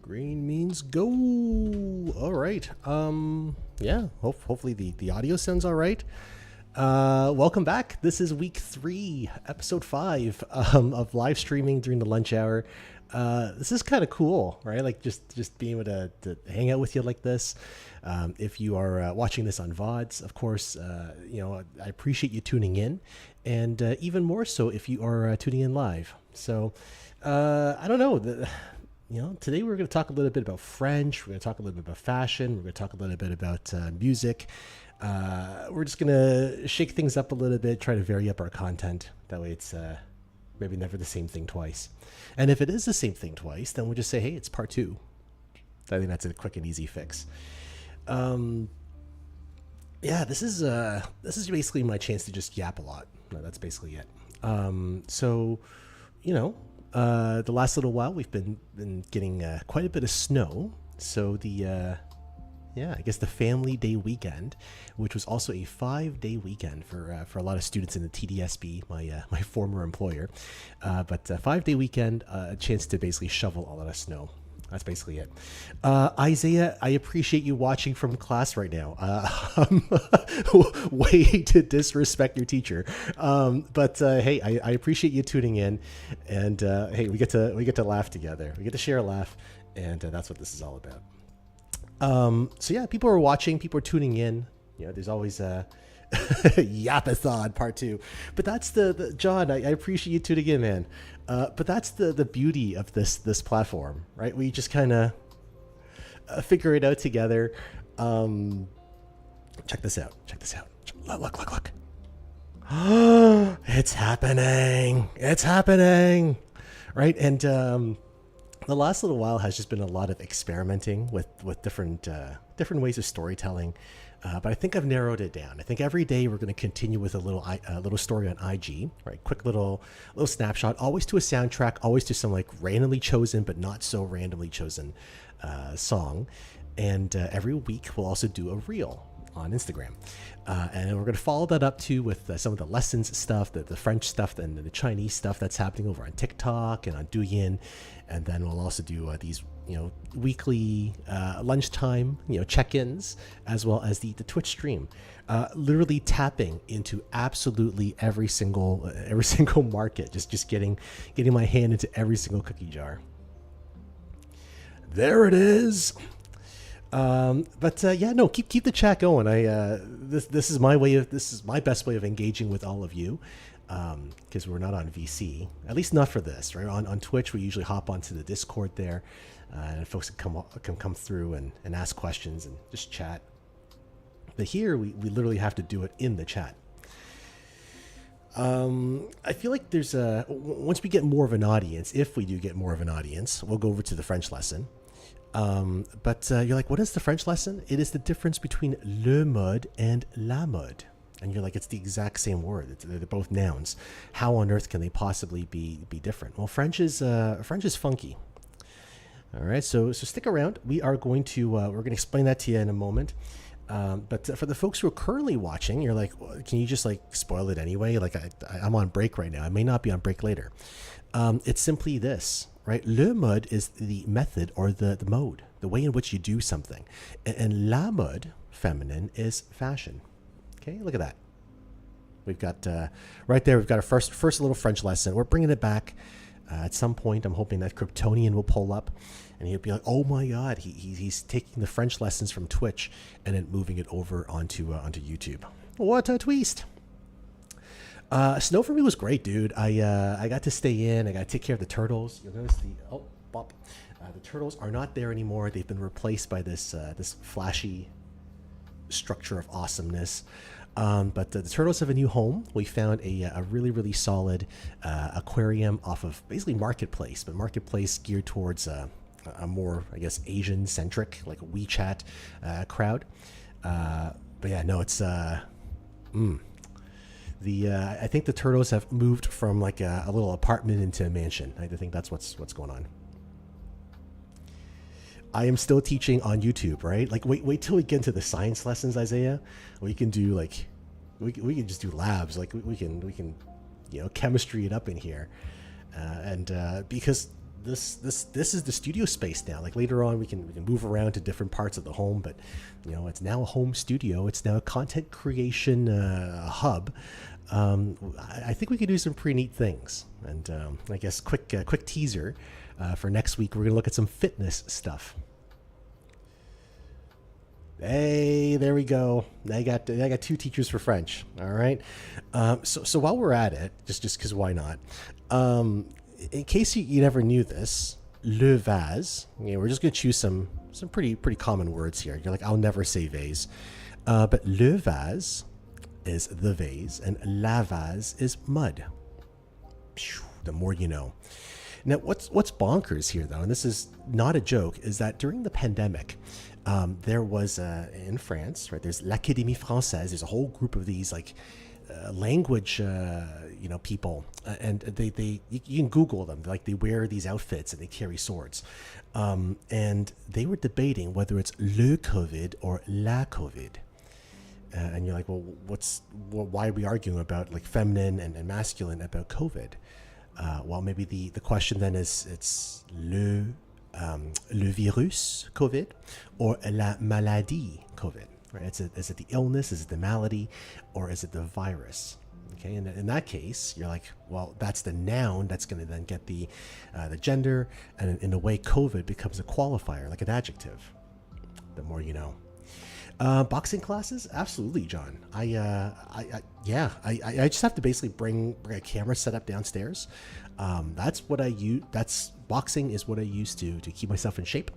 Green means go. All right. Yeah. Hopefully the audio sounds all right. Welcome back. This is week 3, episode 5 of live streaming during the lunch hour. This is kind of cool, right? Like just being able to hang out with you like this. If you are watching this on VODs, of course, I appreciate you tuning in, and even more so if you are tuning in live. So I don't know. Today we're going to talk a little bit about French. We're going to talk a little bit about fashion. We're going to talk a little bit about music. We're just going to shake things up a little bit, try to vary up our content. That way it's maybe never the same thing twice. And if it is the same thing twice, then we'll just say, hey, it's part 2. I think that's a quick and easy fix. This is basically my chance to just yap a lot. No, that's basically it. The last little while we've been getting quite a bit of snow. So I guess the Family Day weekend, which was also a 5-day weekend for a lot of students in the TDSB, my former employer, but a 5-day weekend, a chance to basically shovel a lot of snow. That's basically it. Isaiah, I appreciate you watching from class right now. Way to disrespect your teacher. Hey, I appreciate you tuning in, and hey, we get to laugh together. We get to share a laugh, and that's what this is all about. People are watching, people are tuning in. There's always Yapathon part 2, but that's the John. I appreciate you tuning in, man. But that's the beauty of this platform, right? We just kind of figure it out together. Check this out. Look. It's happening. Right? And the last little while has just been a lot of experimenting with different ways of storytelling. But I think I've narrowed it down. I think every day we're going to continue with a little story on IG, right? Quick little snapshot, always to a soundtrack, always to some like randomly chosen but not so randomly chosen song. And every week we'll also do a reel on Instagram. And we're going to follow that up too with some of the lessons stuff, the French stuff, and the Chinese stuff that's happening over on TikTok and on Douyin. And then we'll also do these weekly lunchtime check-ins, as well as the Twitch stream, literally tapping into absolutely every single market, just getting my hand into every single cookie jar. There it is. Keep the chat going. This is my best way of engaging with all of you, because we're not on VC, at least not for this, right? On Twitch, we usually hop onto the Discord there, and folks can come through and ask questions and just chat. But here, we literally have to do it in the chat. I feel like there's once we get more of an audience, if we do get more of an audience, we'll go over to the French lesson. You're like, what is the French lesson? It is the difference between le mode and la mode. And you're like, it's the exact same word. They're both nouns. How on earth can they possibly be different? Well, French is funky. All right, so stick around. We're going to explain that to you in a moment. But for the folks who are currently watching, you're like, well, can you just like spoil it anyway? Like I'm on break right now. I may not be on break later. It's simply this, right? Le mode is the method or the mode, the way in which you do something. And la mode, feminine, is fashion. Okay, look at that. We've got right there. We've got our first little French lesson. We're bringing it back at some point. I'm hoping that Kryptonian will pull up, and he'll be like, "Oh my God, he's taking the French lessons from Twitch and then moving it over onto YouTube." What a twist! Snow for me was great, dude. I got to stay in. I got to take care of the turtles. You'll notice the turtles are not there anymore. They've been replaced by this flashy structure of awesomeness. But the turtles have a new home. We found a really, really solid aquarium off of basically Marketplace, but Marketplace geared towards a more, I guess, Asian-centric, like a WeChat crowd. It's I think the turtles have moved from like a little apartment into a mansion. I think that's what's going on. I am still teaching on YouTube, right? Like, wait till we get into the science lessons, Isaiah. We can do like, we can just do labs. Like we can chemistry it up in here, because this is the studio space now. Like later on, we can move around to different parts of the home, but it's now a home studio. It's now a content creation hub. I think we could do some pretty neat things. And I guess quick teaser for next week. We're gonna look at some fitness stuff. Hey, there we go. I got 2 teachers for French. All right. So while we're at it, just because why not? In case you never knew this, le vase. We're just gonna choose some pretty common words here. You're like, I'll never say vase, but le vase is the vase, and la vase is mud. The more you know. Now, what's bonkers here, though, and this is not a joke, is that during the pandemic, there was in France, right? There's l'Académie Française. There's a whole group of these language, people, and they you can Google them. Like they wear these outfits and they carry swords, and they were debating whether it's le COVID or la COVID. And you're like, well, why are we arguing about like feminine and masculine about COVID? Well, maybe the question then is it's le virus COVID or la maladie COVID, right? Is it the illness, is it the malady, or is it the virus? Okay, and in that case, you're like, well, that's the noun that's going to then get the gender, and in a way, COVID becomes a qualifier, like an adjective. The more you know. Boxing classes, absolutely, John. I just have to basically bring a camera set up downstairs. That's what I use. Boxing is what I use to keep myself in shape.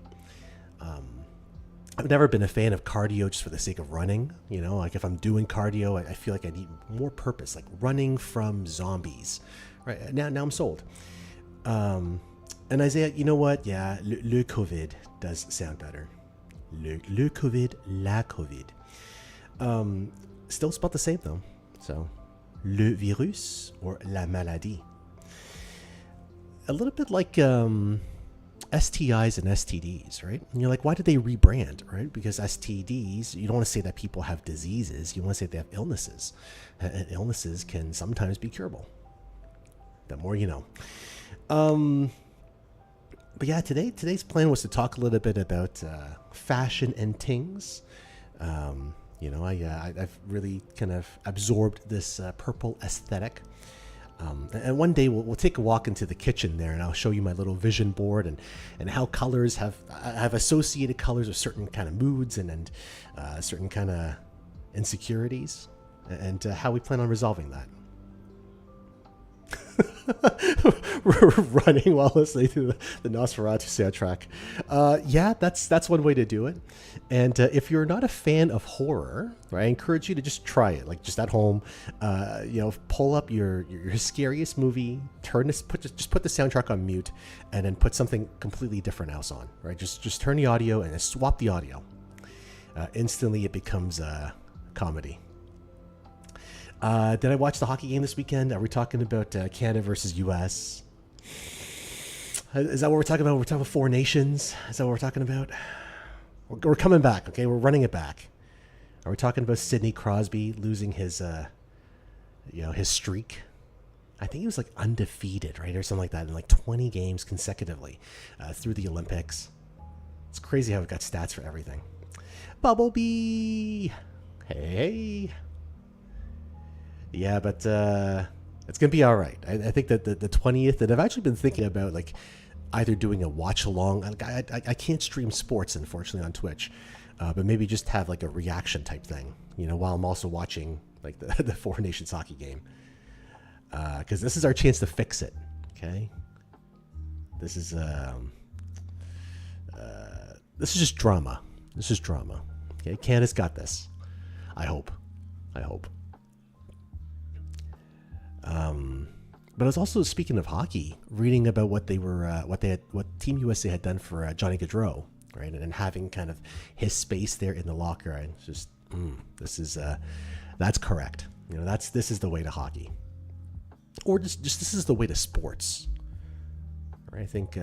I've never been a fan of cardio just for the sake of running. Like if I'm doing cardio, I feel like I need more purpose, like running from zombies. Right now I'm sold. And Isaiah, you know what? Yeah, le COVID does sound better. Le COVID, la COVID. Still spelled the same though. So, le virus or la maladie. A little bit like STIs and STDs, right? And you're like, why did they rebrand, right? Because STDs, you don't want to say that people have diseases. You want to say they have illnesses. And illnesses can sometimes be curable. The more you know. But yeah, today's plan was to talk a little bit about fashion and things. I've really kind of absorbed this purple aesthetic. And one day we'll take a walk into the kitchen there, and I'll show you my little vision board and how colors have associated colors with certain kind of moods and certain kind of insecurities, and how we plan on resolving that. We're running while listening to the Nosferatu soundtrack. Yeah, that's one way to do it. And if you're not a fan of horror, right, I encourage you to just try it, like just at home. Pull up your scariest movie, just put the soundtrack on mute, and then put something completely different else on. Right, just turn the audio and swap the audio. Instantly, it becomes a comedy. Did I watch the hockey game this weekend? Are we talking about Canada versus US? Is that what we're talking about? We're talking about four nations? Is that what we're talking about? We're coming back, okay? We're running it back. Are we talking about Sidney Crosby losing his streak? I think he was like undefeated, right? Or something like that in like 20 games consecutively through the Olympics. It's crazy how we've got stats for everything. Bumblebee! Hey! Yeah, but it's going to be all right. I think that the 20th, and I've actually been thinking about like either doing a watch along. I can't stream sports, unfortunately, on Twitch, but maybe just have like a reaction type thing, while I'm also watching like the Four Nations hockey game. Because this is our chance to fix it, okay? This is just drama. This is drama. Okay, Canada's got this. I hope. But I was also, speaking of hockey, reading about what Team USA had done for Johnny Gaudreau, right, and having kind of his space there in the locker. And it's just that's correct. This is the way to hockey, or just this is the way to sports. Right? I think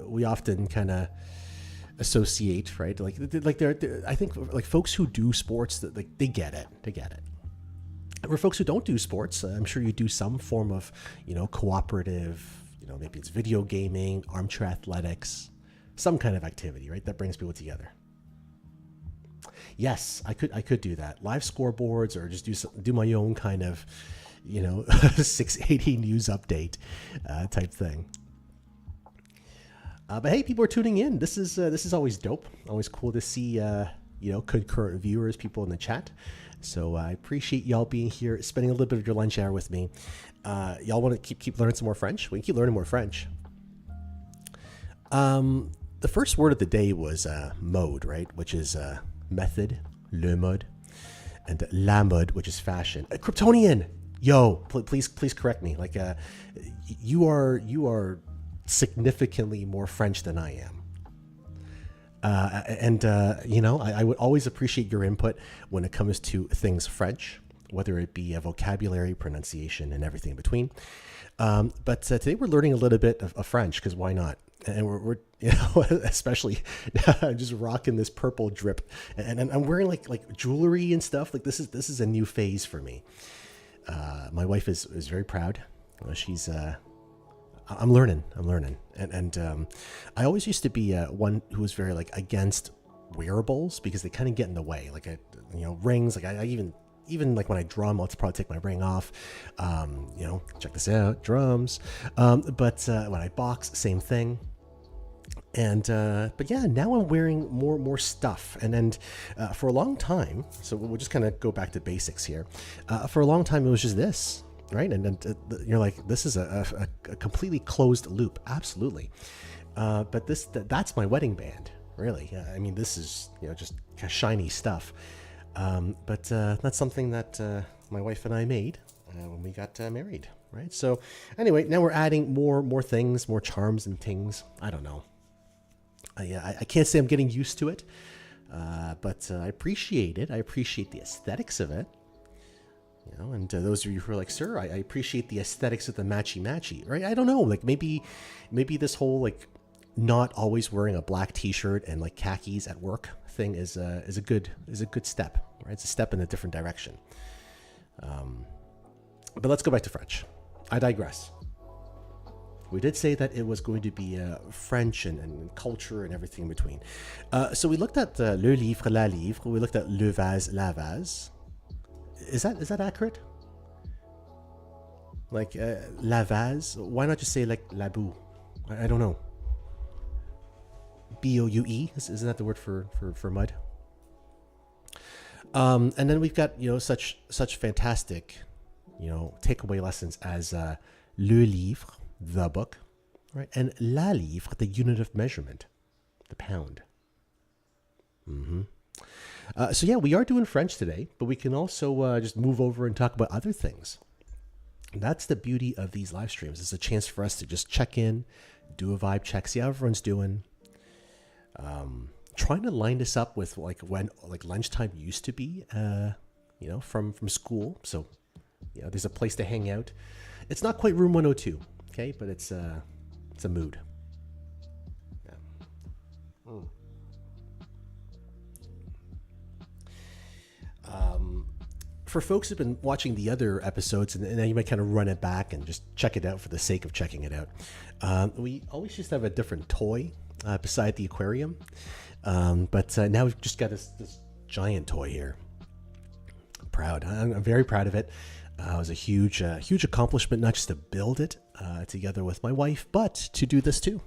we often kind of associate, right, like I think like folks who do sports, that like they get it. For folks who don't do sports, I'm sure you do some form of, cooperative, maybe it's video gaming, armchair athletics, some kind of activity, right? That brings people together. Yes, I could do that. Live scoreboards, or just do my own kind of, 680 news update type thing. But hey, people are tuning in. This is always dope. Always cool to see concurrent viewers, people in the chat. So I appreciate y'all being here, spending a little bit of your lunch hour with me. Y'all want to keep learning some more French? We can keep learning more French. The first word of the day was mode, right? Which is method, le mode, and la mode, which is fashion. Kryptonian, yo, please correct me. Like, you are significantly more French than I am. I would always appreciate your input when it comes to things French, whether it be a vocabulary, pronunciation, and everything in between. But today we're learning a little bit of French, because why not? And we're especially just rocking this purple drip, and I'm wearing like jewelry and stuff. Like this is a new phase for me. My wife is very proud. She's I'm learning, and I always used to be one who was very like against wearables, because they kind of get in the way. Like rings. Like I even like when I drum, I'll probably take my ring off. Check this out, drums. But when I box, same thing. And but yeah, now I'm wearing more stuff, and for a long time. So we'll just kind of go back to basics here. For a long time, it was just this. Right, and then you're like, this is a completely closed loop, absolutely. But that's my wedding band, really. I mean, this is just shiny stuff. But that's something that my wife and I made when we got married, right? So anyway, now we're adding more things, more charms and things. I don't know. I can't say I'm getting used to it, but I appreciate it. I appreciate the aesthetics of it. And those of you who are like, sir, I appreciate the aesthetics of the matchy, right? I don't know, like maybe this whole like not always wearing a black T-shirt and like khakis at work thing is a good step, right? It's a step in a different direction. But let's go back to French. I digress. We did say that it was going to be French and culture and everything in between. So we looked at le livre, la livre. We looked at le vase, la vase. Is that accurate? Like la vase? Why not just say like la boue? I don't know. B-O-U-E? Isn't that the word for mud? And then we've got such fantastic takeaway lessons as le livre, the book, right, and la livre, the unit of measurement, the pound. So yeah, we are doing French today, but we can also just move over and talk about other things. That's the beauty of these live streams. It's a chance for us to just check in, do a vibe check, see how everyone's doing. Trying to line this up with like when like lunchtime used to be, from school. So, there's a place to hang out. It's not quite room 102, okay, but it's a mood. Yeah. For folks who've been watching the other episodes, and now you might kind of run it back and just check it out for the sake of checking it out. We always used to have a different toy beside the aquarium, but now we've just got this giant toy here. I'm very proud of it. It was a huge accomplishment, not just to build it together with my wife, but to do this too.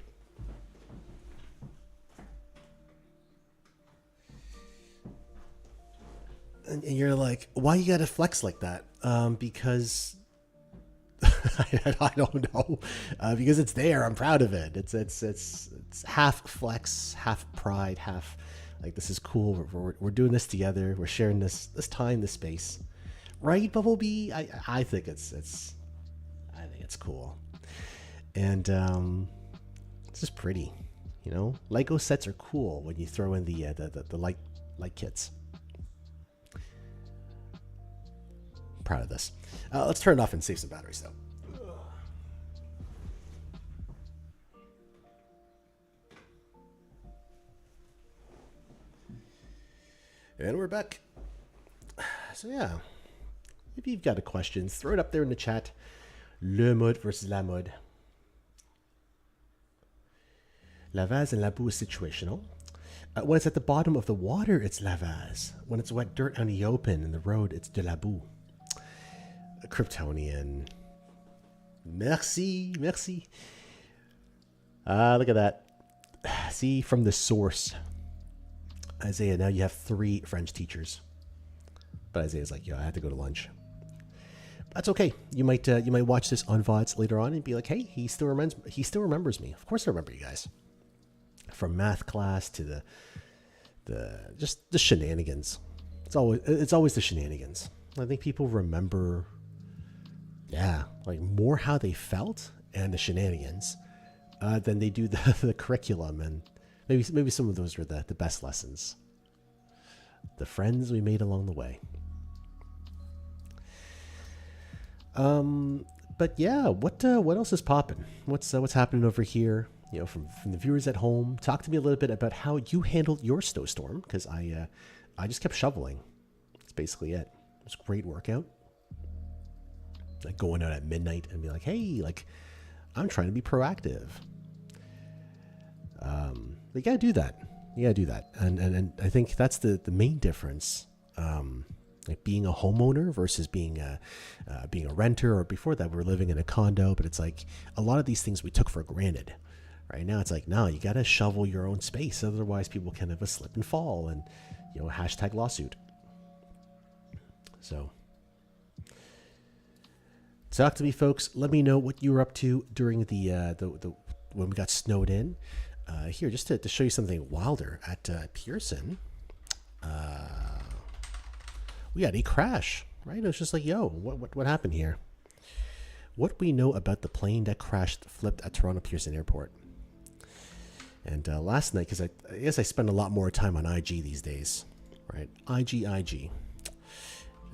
And you're like, why you gotta flex like that? Because I don't know. Because it's there. I'm proud of it. It's half flex, half pride, half like this is cool. We're doing this together. We're sharing this time, this space, right? Bumblebee. I think it's cool, and it's just pretty. Lego sets are cool when you throw in the light kits. Proud of this. Let's turn it off and save some batteries though. And we're back. So yeah, if you've got a question, throw it up there in the chat. Le mode versus la mode. La vase and la boue is situational. When it's at the bottom of the water, it's la vase. When it's wet dirt on the open in the road, it's de la boue. Kryptonian. Merci, merci. Look at that. See, from the source. Isaiah, now you have 3 French teachers. But Isaiah's like, yo, I had to go to lunch. That's okay. You might watch this on VODs later on and be like, hey, he still remembers me. Of course I remember you guys. From math class to just the shenanigans. It's always the shenanigans. I think people remember, like more how they felt and the shenanigans than they do the curriculum, and maybe some of those were the best lessons. The friends we made along the way. But yeah, what else is popping? What's happening over here? You know, from the viewers at home. Talk to me a little bit about how you handled your snowstorm, because I just kept shoveling. That's basically it. It was a great workout. Like going out at midnight and be like, hey, like I'm trying to be proactive. You gotta do that. You gotta do that. And I think that's the main difference. Like being a homeowner versus being a renter, or before that we were living in a condo. But it's like a lot of these things we took for granted. Right now it's like, no, you gotta shovel your own space, otherwise people can have a slip and fall, and hashtag lawsuit. So talk to me, folks. Let me know what you were up to during the when we got snowed in. Here, just to show you something wilder at Pearson. We had a crash, right? It was just like, yo, what happened here? What we know about the plane that flipped at Toronto Pearson Airport. And last night, because I guess I spend a lot more time on IG these days, right? IG.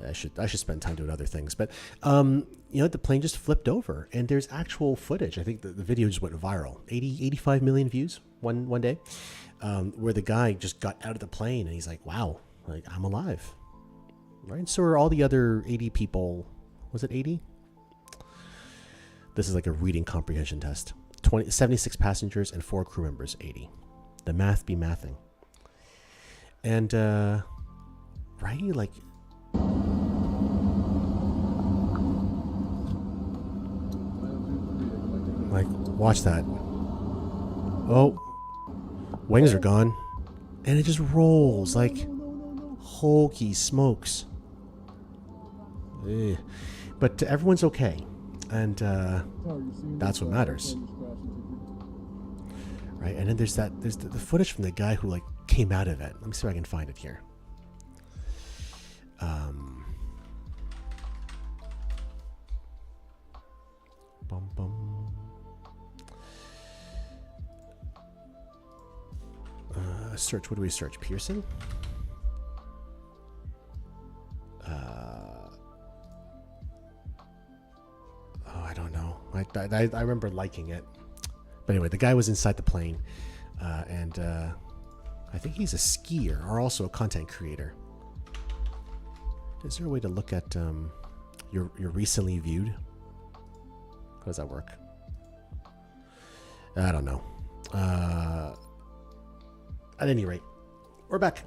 I should spend time doing other things, but the plane just flipped over, and there's actual footage. I think the video just went viral. 85 million views one day, where the guy just got out of the plane and he's like, "Wow, like I'm alive." Right? So are all the other 80 people. Was it 80? This is like a reading comprehension test. 76 passengers and 4 crew members. 80. The math be mathing. And right, like. Like, watch that. Oh, wings are gone. And it just rolls like hokey smokes. Ugh. But everyone's okay. And that's what matters. Right, and then there's the footage from the guy who like came out of it. Let me see if I can find it here. Bum bum. Search. What do we search? Pearson. I don't know. I remember liking it, but anyway, the guy was inside the plane, and I think he's a skier or also a content creator. Is there a way to look at your recently viewed? How does that work? I don't know. At any rate, we're back.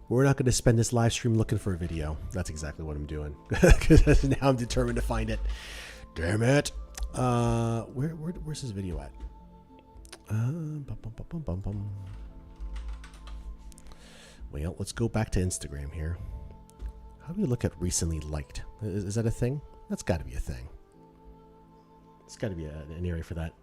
We're not going to spend this live stream looking for a video. That's exactly what I'm doing. Because now I'm determined to find it. Damn it. Where's this video at? Well, let's go back to Instagram here. How do we look at recently liked? Is that a thing? That's got to be a thing. It's got to be an area for that.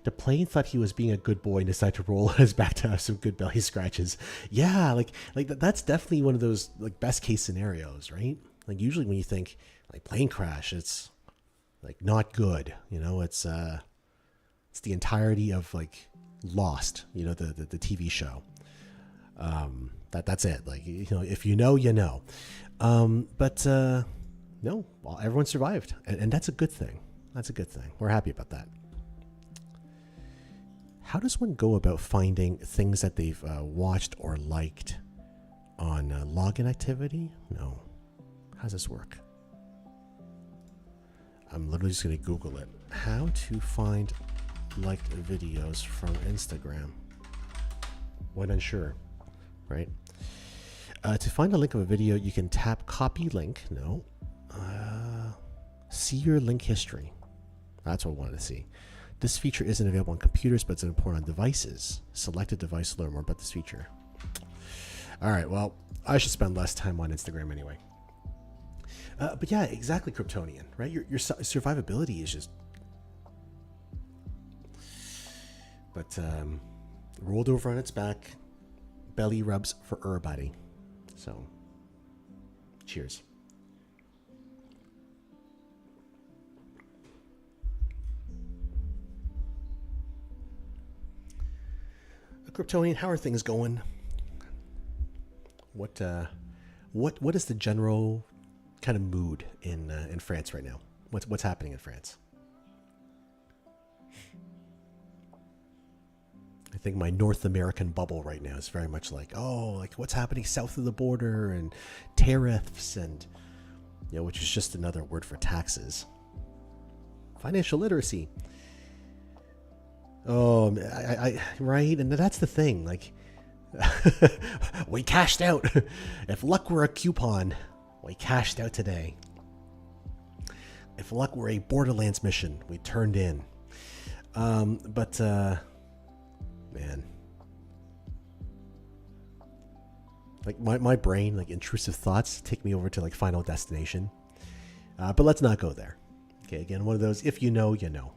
The plane thought he was being a good boy and decided to roll his back to have some good belly scratches. Yeah, like that's definitely one of those like best case scenarios, right? Like usually when you think like plane crash, it's like not good. It's the entirety of like Lost, the TV show. That's it. Like if you know, you know. But no, well, everyone survived, and that's a good thing. That's a good thing. We're happy about that. How does one go about finding things that they've watched or liked on login activity? No. How does this work? I'm literally just going to Google it. How to find liked videos from Instagram when unsure, right? To find a link of a video, you can tap copy link. No. See your link history. That's what I wanted to see. This feature isn't available on computers, but it's important on devices. Select a device to learn more about this feature. All right, well, I should spend less time on Instagram anyway. But yeah, exactly, Kryptonian, right? Your survivability is just... But rolled over on its back, belly rubs for everybody. So, cheers. Kryptonian, how are things going? What is the general kind of mood in France right now? What's happening in France? I think my North American bubble right now is very much like what's happening south of the border and tariffs and which is just another word for taxes. Financial literacy. Oh, right, and that's the thing. Like, we cashed out. If luck were a coupon, we cashed out today. If luck were a Borderlands mission, we turned in. But man, like my brain, like intrusive thoughts take me over to like Final Destination. But let's not go there. Okay, again, one of those. If you know, you know.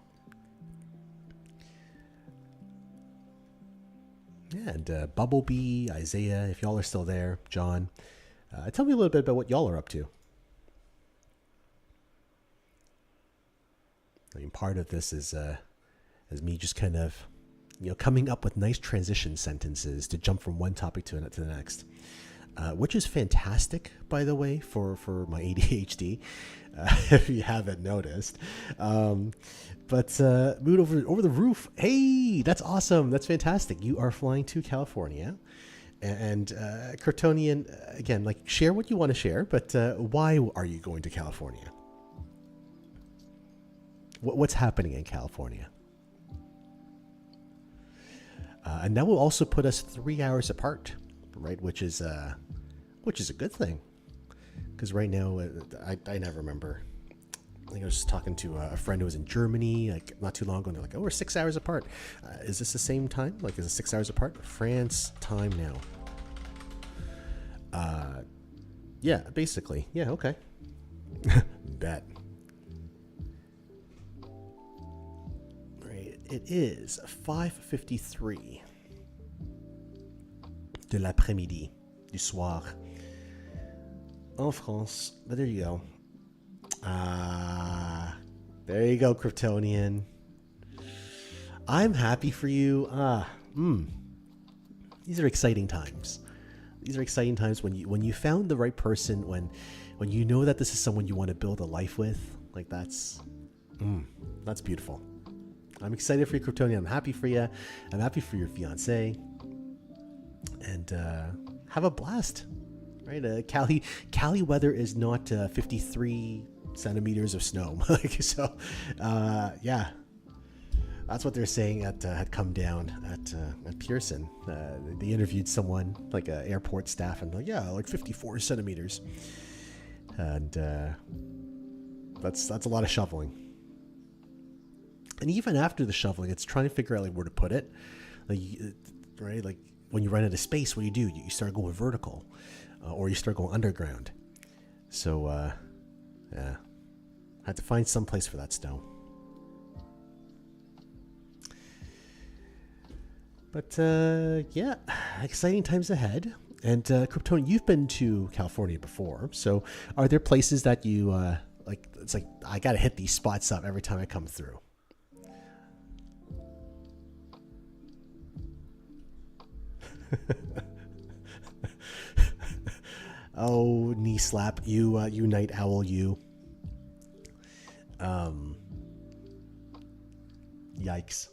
Yeah, and Bubblebee, Isaiah, if y'all are still there, John, tell me a little bit about what y'all are up to. I mean, part of this is me just kind of, coming up with nice transition sentences to jump from one topic to the next, which is fantastic, by the way, for my ADHD, if you haven't noticed. But mood over the roof. Hey, that's awesome. That's fantastic. You are flying to California. And Kryptonian, again, like share what you want to share, but why are you going to California? What's happening in California? And that will also put us 3 hours apart, right? Which is a good thing. Because right now, I never remember. I think I was just talking to a friend who was in Germany like not too long ago, and they're like, "Oh, we're 6 hours apart." Is this the same time? Like, is it 6 hours apart? France time now. Yeah, basically. Yeah, okay. Bet. Right, it is 5:53 de l'après-midi, du soir, en France. But there you go. There you go, Kryptonian. I'm happy for you. These are exciting times. These are exciting times when you found the right person, when you know that this is someone you want to build a life with. Like that's beautiful. I'm excited for you, Kryptonian. I'm happy for you. I'm happy for your fiance. And have a blast. Right? Cali weather is not 53 centimeters of snow. So, yeah, that's what they're saying had come down at Pearson. They interviewed someone, like airport staff, and like, yeah, like 54 centimeters, and that's a lot of shoveling. And even after the shoveling, it's trying to figure out like where to put it, like right, like when you run out of space, what do? You start going vertical, or you start going underground. So, yeah, I had to find some place for that snow. But yeah, exciting times ahead. And Kryptonian, you've been to California before, so are there places that you like? It's like I gotta hit these spots up every time I come through. Oh, knee slap, you night owl, you. Yikes.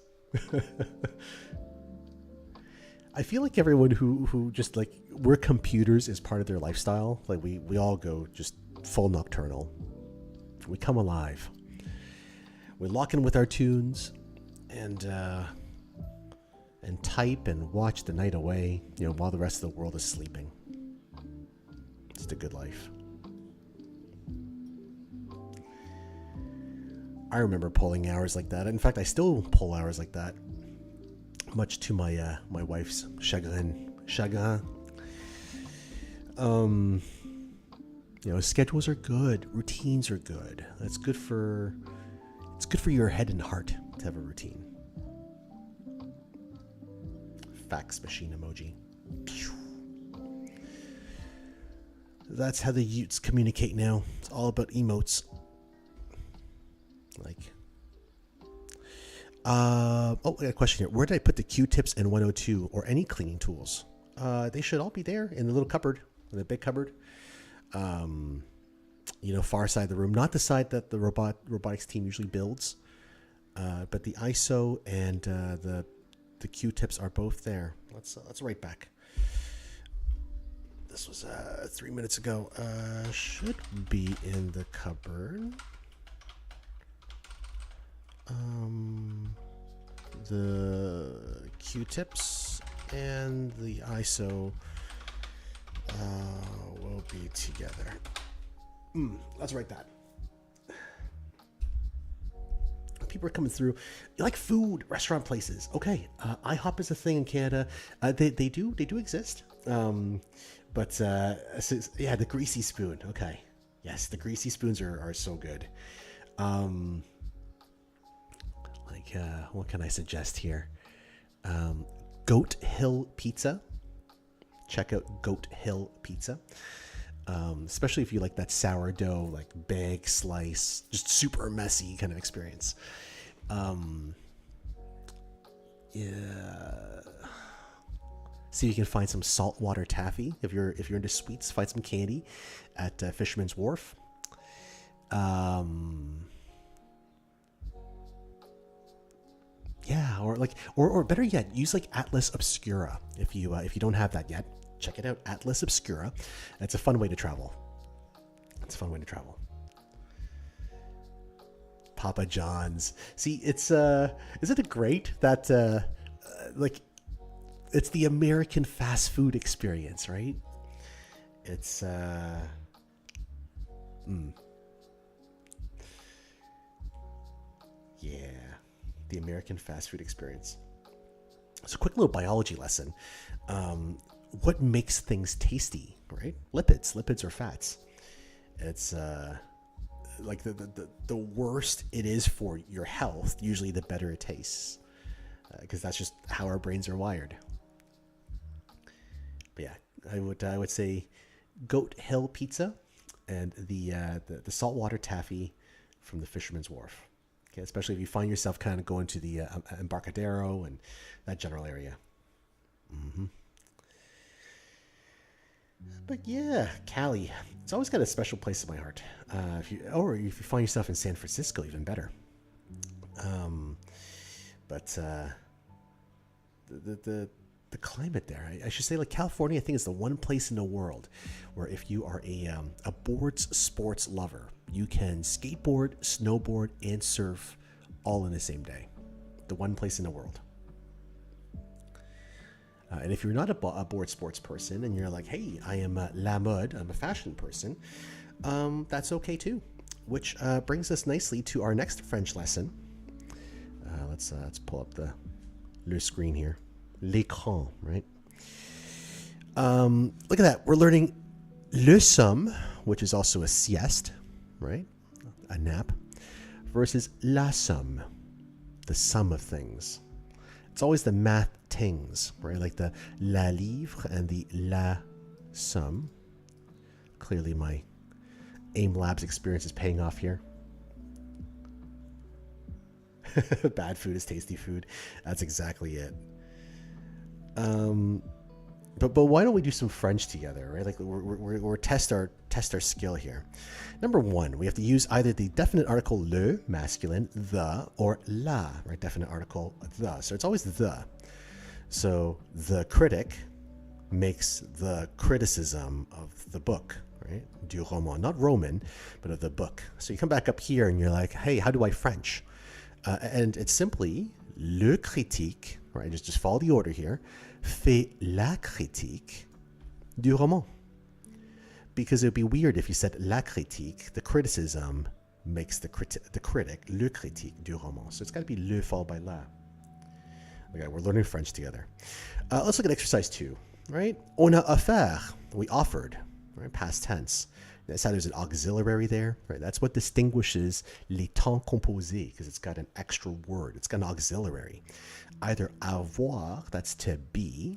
I feel like everyone who just like we're computers is part of their lifestyle. Like we all go just full nocturnal. We come alive. We lock in with our tunes, and type and watch the night away, while the rest of the world is sleeping. It's the good life. I remember pulling hours like that. In fact, I still pull hours like that, much to my my wife's chagrin. Schedules are good, routines are good. It's good for your head and heart to have a routine. Fax machine emoji. That's how the Utes communicate now. It's all about emotes. I got a question here. Where did I put the Q-tips and 102 or any cleaning tools? They should all be there in the little cupboard, in the big cupboard. Far side of the room, not the side that the robotics team usually builds, but the ISO and the Q-tips are both there. Let's write back. This was 3 minutes ago. Should be in the cupboard. The Q-tips and the ISO will be together. Let's write that. People are coming through. You like food, restaurant places. Okay, IHOP is a thing in Canada. They do exist. But the greasy spoon. Okay, yes, the greasy spoons are so good. What can I suggest here? Goat Hill Pizza. Check out Goat Hill Pizza. Especially if you like that sourdough, like big slice, just super messy kind of experience. See if you can find some saltwater taffy. If you're into sweets, find some candy at Fisherman's Wharf. Or better yet, use like Atlas Obscura if you don't have that yet. Check it out, Atlas Obscura. It's a fun way to travel. Papa John's. See, isn't it great that it's the American fast food experience, right? It's the American fast food experience. So, quick little biology lesson. What makes things tasty, right? Lipids or fats. It's like the worse it is for your health, usually the better it tastes, because that's just how our brains are wired. But yeah, I would say Goat Hill Pizza and the saltwater taffy from the Fisherman's Wharf. Okay, especially if you find yourself kind of going to the Embarcadero and that general area. But yeah, Cali. It's always got a special place in my heart. If you find yourself in San Francisco, even better. The climate there, I should say, like California, I think is the one place in the world where if you are a boards sports lover, you can skateboard, snowboard, and surf all in the same day. The one place in the world. And if you're not a board sports person and you're like, hey, I am la mode, I'm a fashion person, that's okay too. Which brings us nicely to our next French lesson. Let's pull up the screen here. L'écran, right? Look at that. We're learning le somme, which is also a sieste, right? A nap, versus la somme, the sum of things. It's always the math things, right? Like the la livre and the la somme. Clearly my AIM Labs experience is paying off here. Bad food is tasty food. That's exactly it. But why don't we do some French together, right? Like we're test our skill here. Number one, we have to use either the definite article le, masculine, the, or la, right? Definite article the. So it's always the. So the critic makes the criticism of the book, right? Du roman, not Roman, but of the book. So you come back up here and you're like, hey, how do I French? And it's simply Le critique, right? Just follow the order here. Fait la critique du roman. Because it would be weird if you said la critique, the criticism makes the critic, le critique du roman. So it's got to be le followed by la. Okay, we're learning French together. Let's look at exercise 2, right? On a offert, we offered, right? Past tense. That's how there's an auxiliary there, right? That's what distinguishes les temps composés, because it's got an extra word. It's got an auxiliary. Either avoir, that's to be,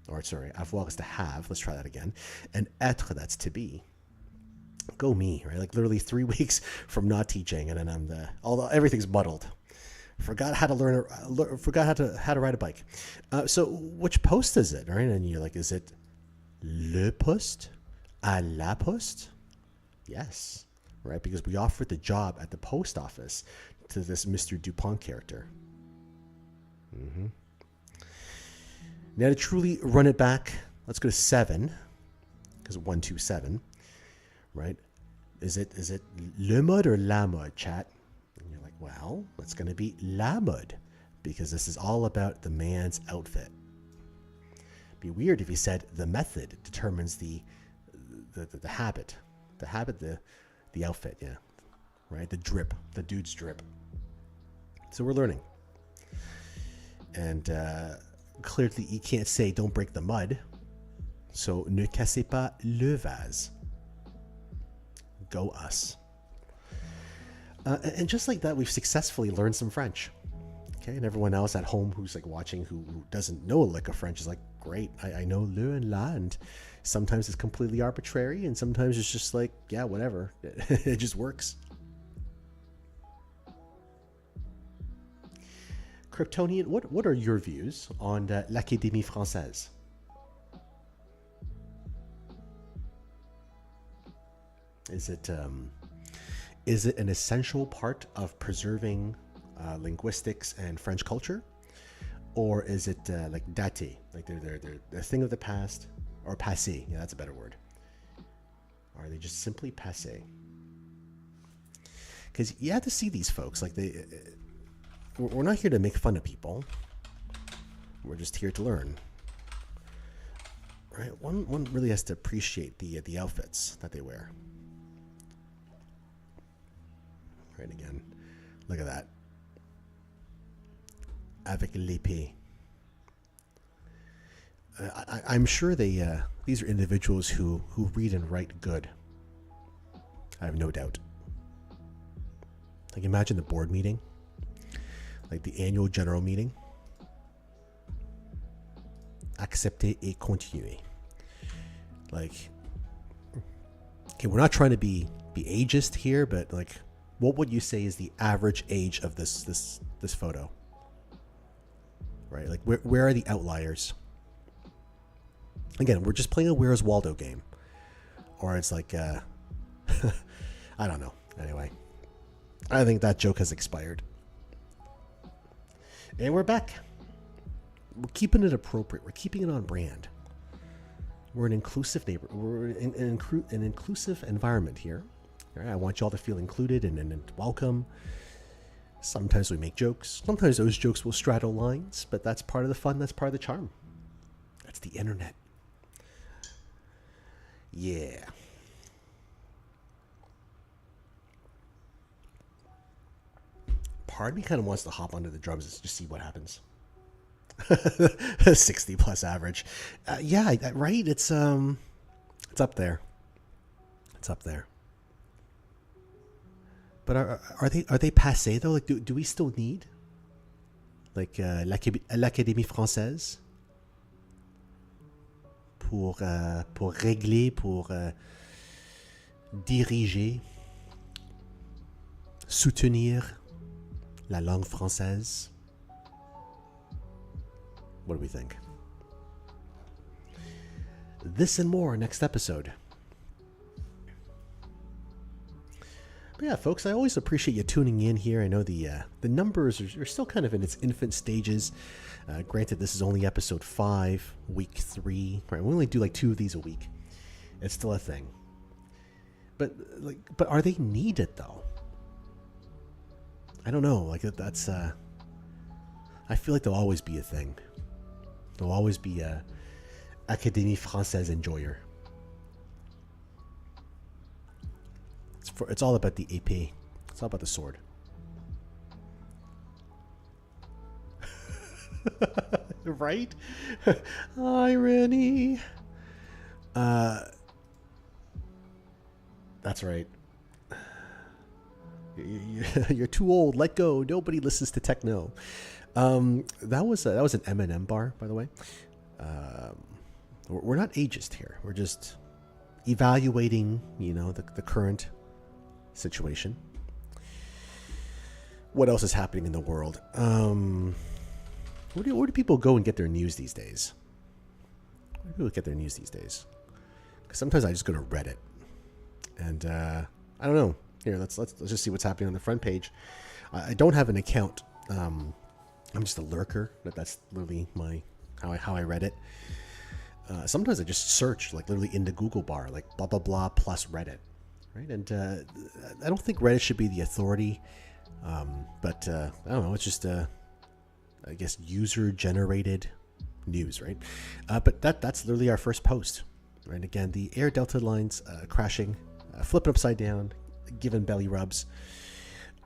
or sorry, avoir is to have. Let's try that again. And être, that's to be. Go me, right? Like literally 3 weeks from not teaching, and then although everything's muddled. Forgot how to forgot how to ride a bike. So which poste is it, right? And you're like, is it le poste, à la poste? Yes, right? Because we offered the job at the post office to this Mr. Dupont character. Mm-hmm. Now to truly run it back, let's go to 7, because 1, 2, 7, right? Is it le mode or la mode, chat? And you're like, well, it's going to be la mode, because this is all about the man's outfit. Be weird if you said the method determines the habit. The habit, the outfit, yeah. Right? The drip, the dude's drip. So we're learning. And clearly you can't say don't break the mud. So ne cassez pas le vase. Go us. And just like that, we've successfully learned some French. Okay, and everyone else at home who's like watching who doesn't know a lick of French is like, great, I know le and la, and sometimes it's completely arbitrary, and sometimes it's just like, yeah, whatever. It just works. Kryptonian, what are your views on l'Académie Française? Is it an essential part of preserving linguistics and French culture, or is it like daté, like they're a thing of the past, or passé? Yeah, that's a better word. Or are they just simply passé? Because you have to see these folks, like we're not here to make fun of people. We're just here to learn. Right? One really has to appreciate the outfits that they wear. Right, again, look at that. Avec l'épée. I'm sure these are individuals who read and write good. I have no doubt. Like, imagine the board meeting, like the annual general meeting. Accepter et continuer. Like, okay, we're not trying to be ageist here, but like, what would you say is the average age of this photo? Right? Like, where are the outliers? Again, we're just playing a Where's Waldo game. Or it's like, I don't know. Anyway, I think that joke has expired. And we're back. We're keeping it appropriate. We're keeping it on brand. We're an inclusive neighbor. We're in an inclusive environment here. All right, I want you all to feel included and welcome. Sometimes we make jokes. Sometimes those jokes will straddle lines, but that's part of the fun. That's part of the charm. That's the internet. Yeah. Part of me kind of wants to hop onto the drums and just see what happens. 60 plus average. Yeah, right? It's up there. It's up there. But are they passé though? Like, do we still need like l'Académie Française pour régler, pour diriger, soutenir la langue française? What do we think? This and more next episode. But yeah, folks, I always appreciate you tuning in here. I know the numbers are still kind of in its infant stages. Granted, this is only episode 5, week 3. Right, we only do like 2 of these a week. It's still a thing. But are they needed though? I don't know. Like that's I feel like they'll always be a thing. There'll always be a Académie Française enjoyer. It's all about the épée. It's all about the sword. Right? Irony. That's right. You're too old. Let go. Nobody listens to techno. That was an Eminem bar, by the way. We're not ageist here. We're just evaluating, the current situation. What else is happening in the world? Where do people go and get their news these days? Where do people get their news these days? Because sometimes I just go to Reddit, and I don't know. Here, let's just see what's happening on the front page. I don't have an account. I'm just a lurker. That's literally how I read it. Sometimes I just search, like literally in the Google bar, like blah blah blah plus Reddit, right? And I don't think Reddit should be the authority, but I don't know. It's just I guess user generated news, right? But that's literally our first post, right? Again, the Air Delta lines crashing, flipping upside down, giving belly rubs.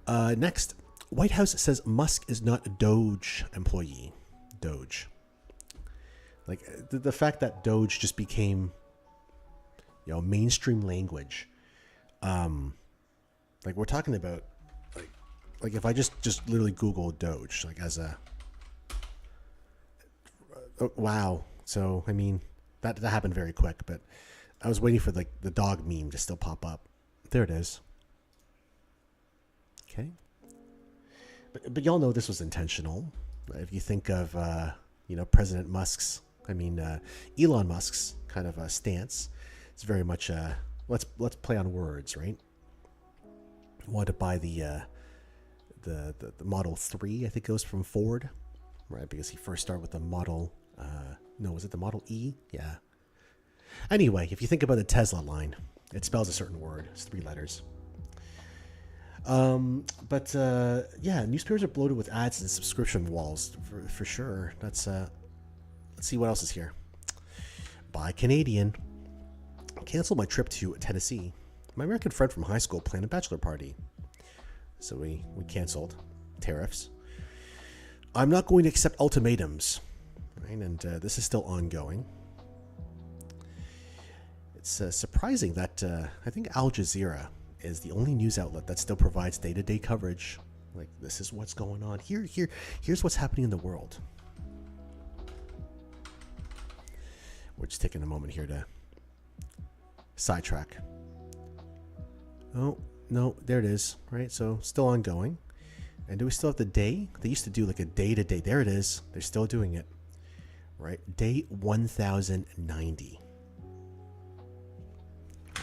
Next, White House says Musk is not a Doge employee. Doge. Like the fact that Doge just became, mainstream language. Like we're talking about, like if I just literally Google Doge, like as a, wow. So I mean, that happened very quick, but I was waiting for like the dog meme to still pop up. There it is. Okay. But y'all know this was intentional. If you think of, President Musk's, Elon Musk's kind of a stance, it's very much let's play on words, right? Wanted to buy the Model 3, I think it was from Ford, right? Because he first started with the Model, was it the Model E? Yeah. Anyway, if you think about the Tesla line, it spells a certain word. It's 3 letters. Newspapers are bloated with ads and subscription walls for sure. Let's see what else is here. Buy Canadian. Cancel my trip to Tennessee. My American friend from high school planned a bachelor party, so we canceled. Tariffs. I'm not going to accept ultimatums, right? And this is still ongoing. It's surprising that I think Al Jazeera is the only news outlet that still provides day-to-day coverage. Like, this is what's going on. Here's what's happening in the world. We're just taking a moment here to sidetrack. Oh, no, there it is, right? So, still ongoing. And do we still have the day? They used to do like a day-to-day. There it is. They're still doing it, right? Day 1090.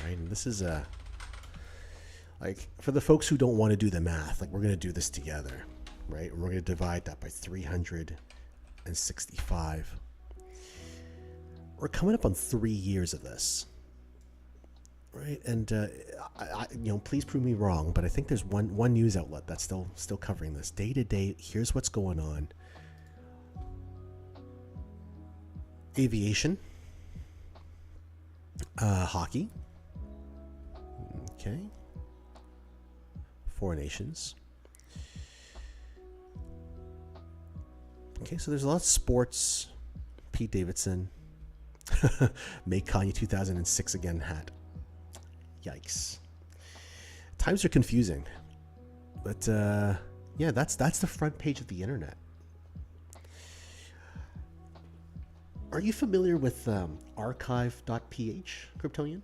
Right, and this is like, for the folks who don't want to do the math, like, we're going to do this together, right? And we're going to divide that by 365. We're coming up on 3 years of this, right? And please prove me wrong, but I think there's one news outlet that's still covering this day to day. Here's what's going on: aviation, hockey, okay. 4 nations. Okay, so there's a lot of sports. Pete Davidson. Make Kanye 2006 again hat. Yikes. Times are confusing. But that's the front page of the internet. Are you familiar with archive.ph, Kryptonian?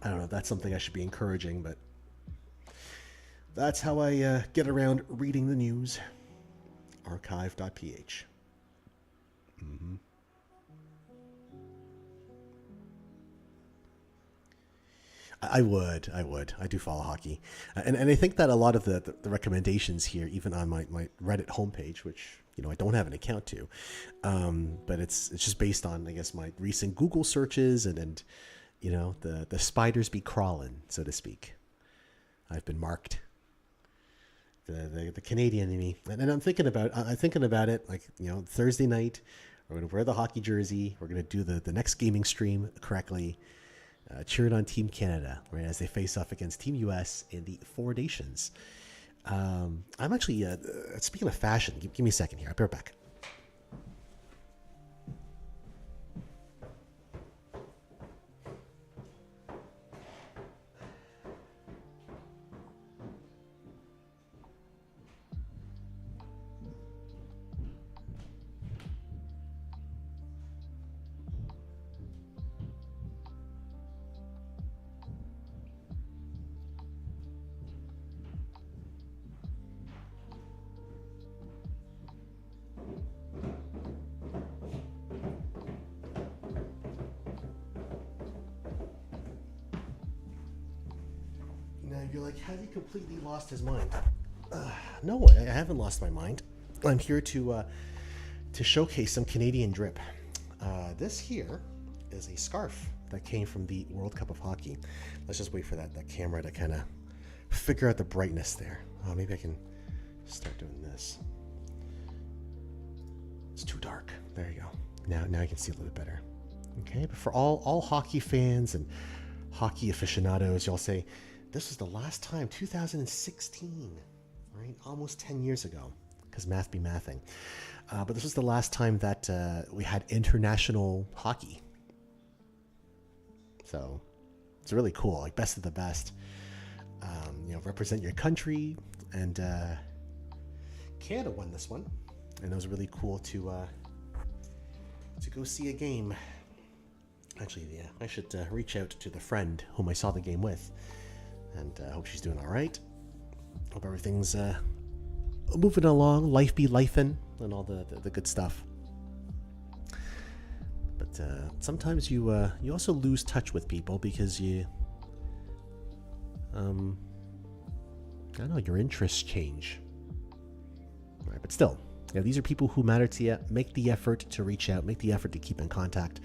I don't know, that's something I should be encouraging, but that's how I get around reading the news. Archive.ph. Mm-hmm. I would. I do follow hockey. And I think that a lot of the recommendations here, even on my Reddit homepage, which, I don't have an account to, but it's just based on, I guess, my recent Google searches and the spiders be crawling, so to speak. I've been marked. the Canadian in me, and I'm thinking about it like Thursday night. We're gonna wear the hockey jersey. We're gonna do the next gaming stream correctly, cheering on Team Canada right as they face off against Team US in the Four Nations. I'm actually speaking of fashion. Give me a second here. I'll be right back. Now you're like, has he completely lost his mind? No, I haven't lost my mind. I'm here to showcase some Canadian drip. This here is a scarf that came from the World Cup of Hockey. Let's just wait for that camera to kind of figure out the brightness there. Oh, maybe I can start doing this. It's too dark. There you go. Now you can see a little bit better. Okay, but for all hockey fans and hockey aficionados, y'all say, this was the last time, 2016, right? Almost 10 years ago, because math be mathing. But this was the last time that we had international hockey. So it's really cool, like best of the best. Represent your country, and Canada won this one, and it was really cool to go see a game. Actually, yeah, I should reach out to the friend whom I saw the game with. And I hope she's doing all right. Hope everything's moving along. Life be lifing and all the good stuff. But sometimes you also lose touch with people because you I don't know, your interests change. All right, but still, these are people who matter to you. Make the effort to reach out. Make the effort to keep in contact.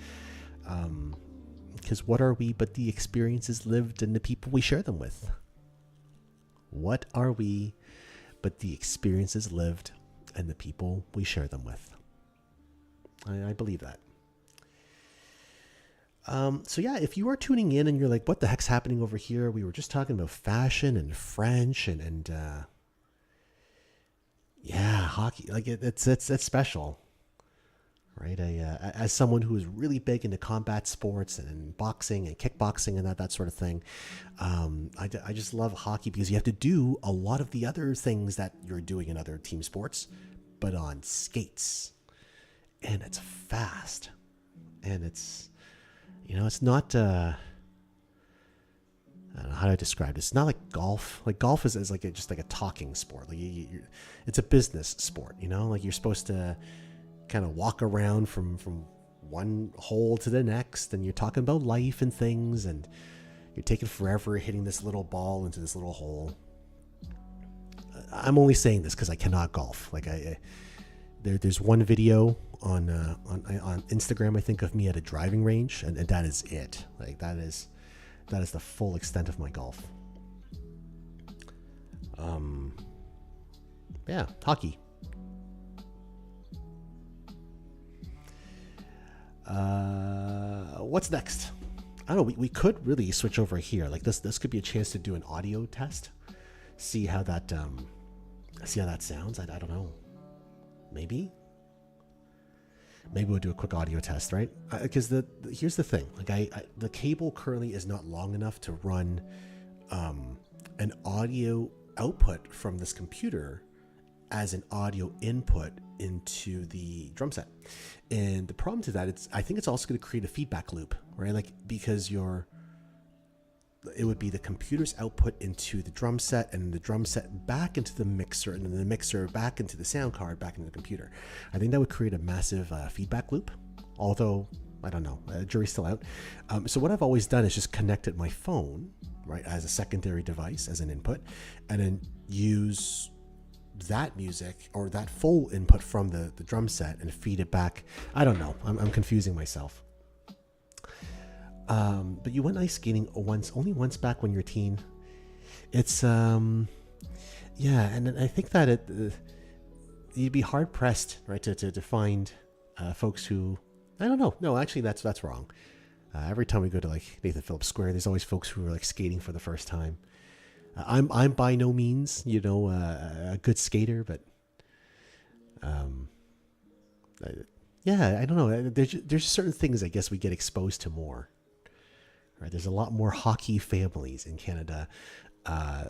Because what are we but the experiences lived and the people we share them with? What are we but the experiences lived and the people we share them with? I believe that. So yeah, if you are tuning in and you're like, what the heck's happening over here? We were just talking about fashion and French and yeah, hockey. Like it's special. Right, as someone who is really big into combat sports and boxing and kickboxing and that sort of thing, I just love hockey because you have to do a lot of the other things that you're doing in other team sports, but on skates, and it's fast, and it's not. I don't know how to describe it. It's not like golf. Like golf is like just like a talking sport. Like it's a business sport. Like you're supposed to kind of walk around from one hole to the next, and you're talking about life and things, and you're taking forever hitting this little ball into this little hole. I'm only saying this because I cannot golf. Like there's one video on Instagram, I think, of me at a driving range, and that is it. Like that is the full extent of my golf. Yeah, hockey. What's next? I don't know. We could really switch over here. Like this could be a chance to do an audio test. See how that sounds. I don't know. Maybe we'll do a quick audio test, right? Because here's the thing. Like the cable currently is not long enough to run an audio output from this computer as an audio input into the drum set. And the problem to that, I think it's also going to create a feedback loop, right? Like because it would be the computer's output into the drum set, and the drum set back into the mixer, and then the mixer back into the sound card, back into the computer. I think that would create a massive feedback loop. Although I don't know, jury's still out. So what I've always done is just connected my phone, right, as a secondary device, as an input, and then use that music or that full input from the drum set and feed it back. I don't know. I'm confusing myself. But you went ice skating only once back when you're a teen. It's Yeah, and I think that you'd be hard pressed, right, to find folks who I don't know. No, actually, that's wrong. Every time we go to like Nathan Phillips Square, there's always folks who are like skating for the first time. I'm by no means, a good skater, but um, I, yeah, I don't know. There's certain things I guess we get exposed to more. Right? There's a lot more hockey families in Canada uh,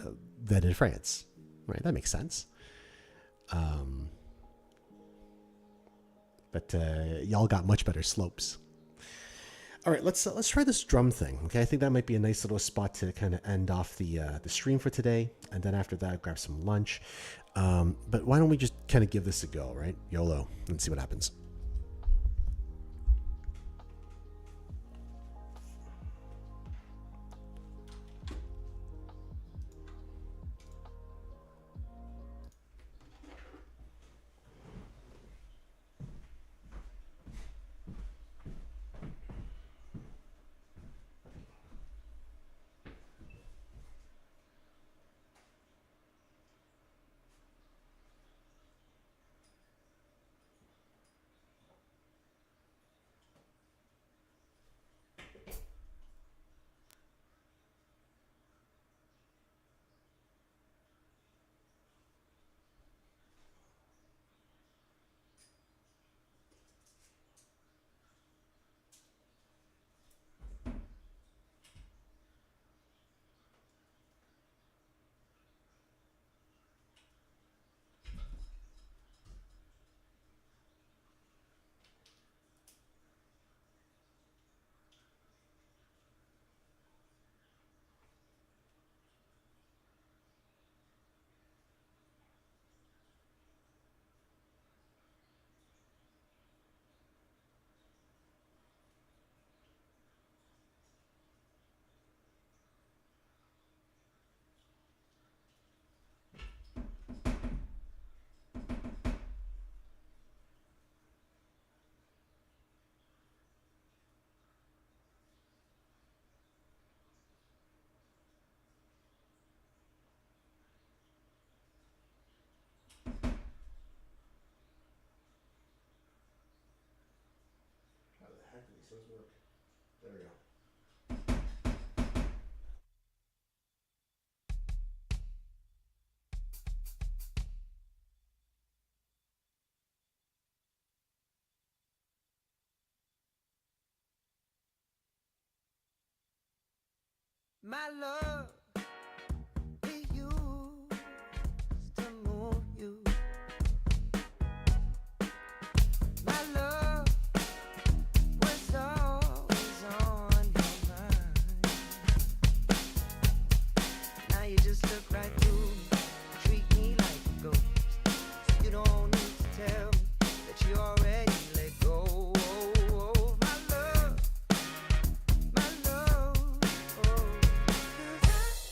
than in France. Right? That makes sense. Um, but y'all got much better slopes. All right, let's try this drum thing. Okay, I think that might be a nice little spot to kind of end off the stream for today, and then after that, grab some lunch. But why don't we just kind of give this a go, right? YOLO, and see what happens. How the heck do these things work? There we go. My love, it used to move you. My love was always on your mind. Now you just look right through me, treat me like a ghost. You don't need to tell me that you already let go. My love, my love. Oh. 'Cause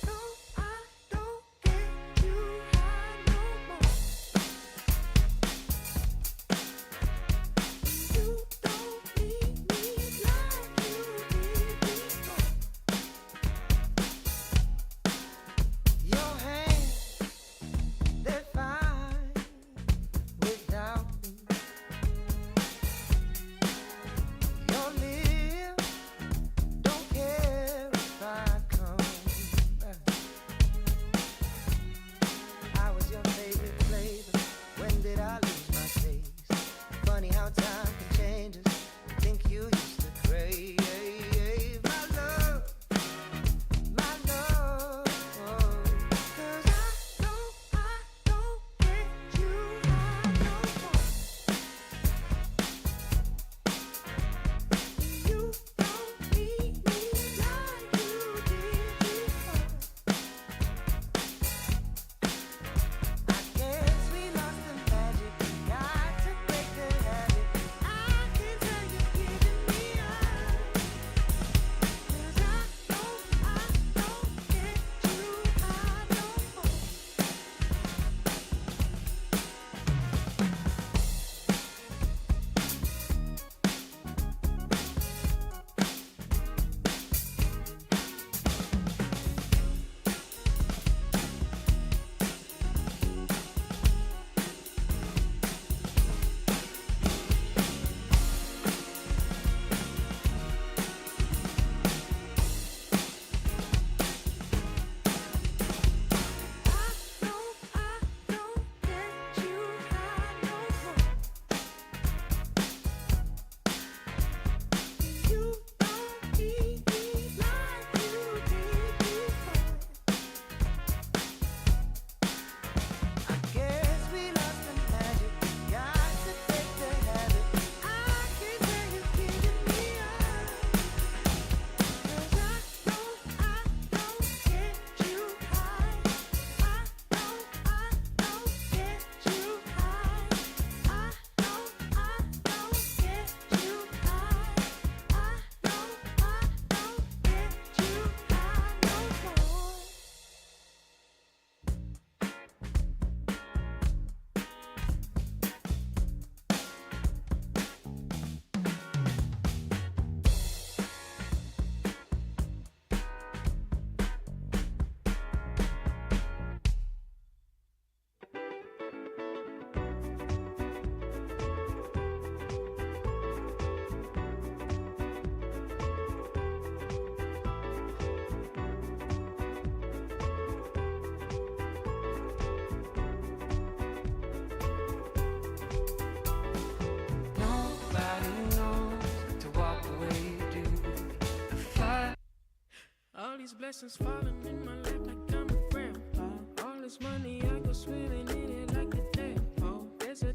these blessings falling in my lap like I'm a grandpa. All this money I go swimming in it like a tempo. There's a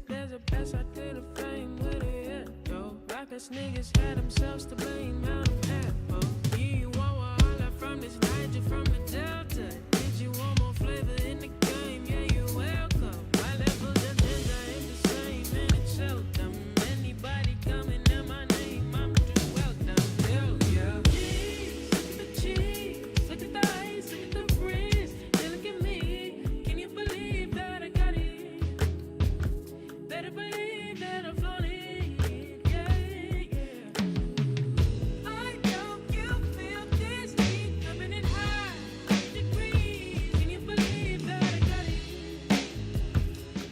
best I did a fame with it, yeah, yo. Rappers niggas had themselves to blame, now I'm apple. Yeah, you want all that from this Niger from the Delta. Did you want more flavor in the game? Yeah, you're welcome. My levels of ginger ain't the same and it's seldom. Anybody coming in my name, I'm just welcome. Hell yeah. Cheese, look at the cheese, look at the ice, look at the frizz. Then look at me, can you believe that I got it? Better believe that I'm floating, yeah, yeah. I know you feel this heat coming in high degrees. Can you believe that I got it?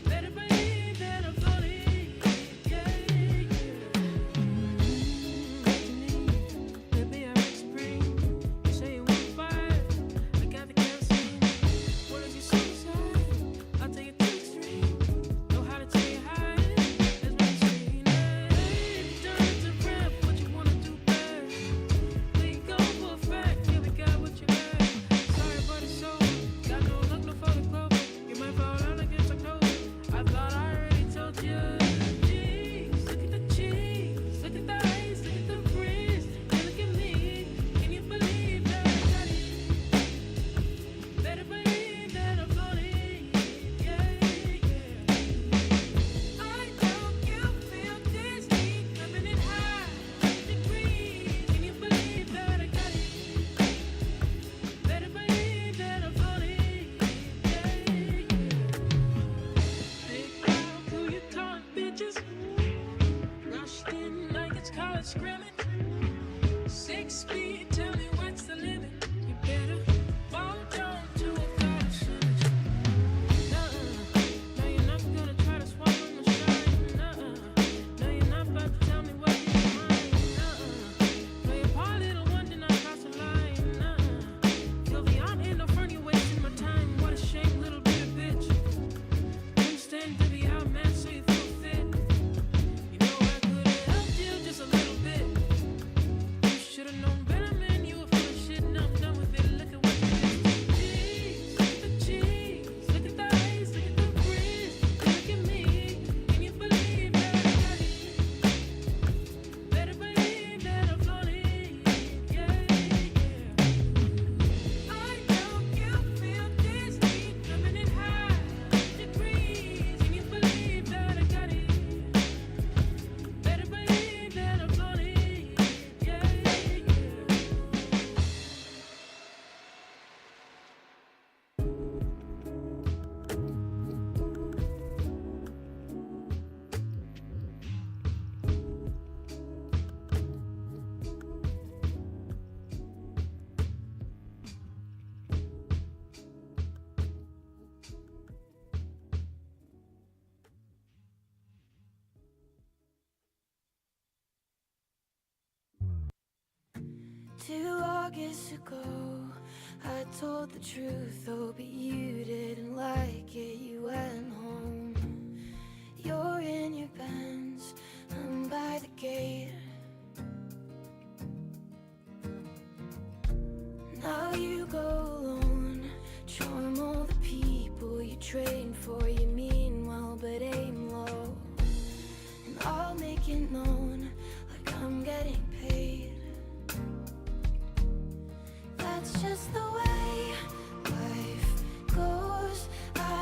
Better believe that I'm floating, yeah, yeah. Baby, I'm spring. You say you want fire, I got the kerosene. What is your suicide? I'll take it to the extreme. Know how to tell you high. That's what I'm saying. Hey, turn it to rap. What you wanna do best? We go for a fact. Yeah, we got what you got. Sorry, but it's so. Got no luck, no photograph. You might fall out against a code. I thought I already told you. Cheese, look at the cheese. Look at the ice, look at the frizz. Yeah, look at me. Can you believe that I got it? Better believe that I'm floating. Yeah, yeah. I know you feel this heat coming in high degrees. Can you believe that I got it? Better believe that I'm floating. Yeah, yeah. Big crowd, who you calling bitches? Rushed in like it's college scrimmage. 6 feet, tell me what's the limit? You better hold on to a college image. Nuh-uh. No, you're not gonna try to swallow my shine. Nuh-uh. No, you're not about to tell me what you're mine. Nuh-uh. Play a part, little one, did not cross the line. Nuh-uh. Guilty, I'm in the front, you're wasting my time. What a shame, little bitter bitch. Couldn't stand to be out, man, so you feel fit. You know I could've helped you just a little bit. You should've known better, man. You were full of shit, and I'm done with it. Look at what you did. Cheese, look at the cheese, look at the ice, look at the frizz. Look at me, can you believe that I got it? Better believe that I'm floating, yeah, yeah. I know you feel this heat coming in high degrees. Can you believe that I got it? Better believe that I'm floating, yeah, yeah. Two August ago, I told the truth, oh, but you didn't like it, you went home. You're in your Benz, I'm by the gate. Now you go alone, charm all the people you train for, you mean well, but aim low. And I'll make it known, like I'm getting paid. That's just the way life goes. I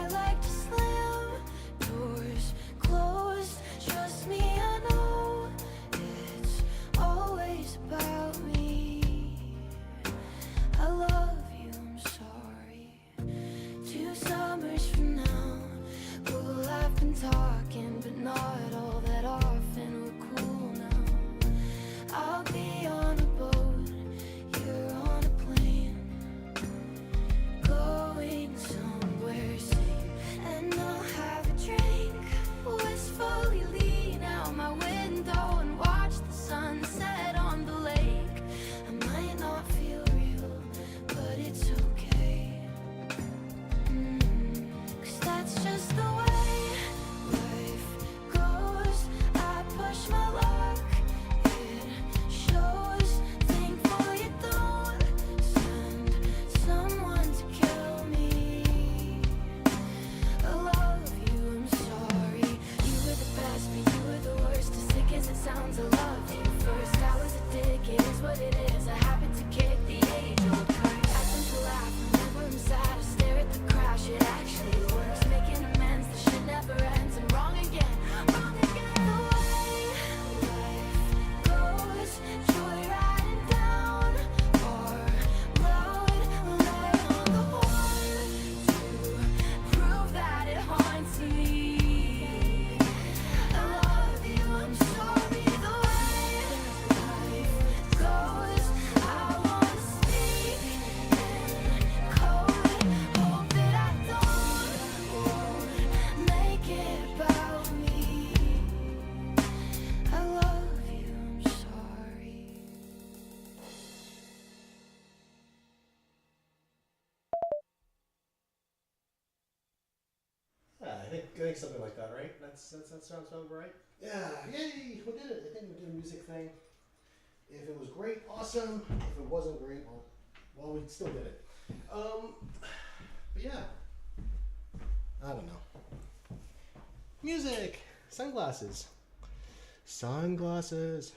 think something like that, right? That sounds about right. Yeah, yay, we did it. I think we did a music thing. If it was great, awesome. If it wasn't great, well, we still did it. But yeah, I don't know. Music, sunglasses.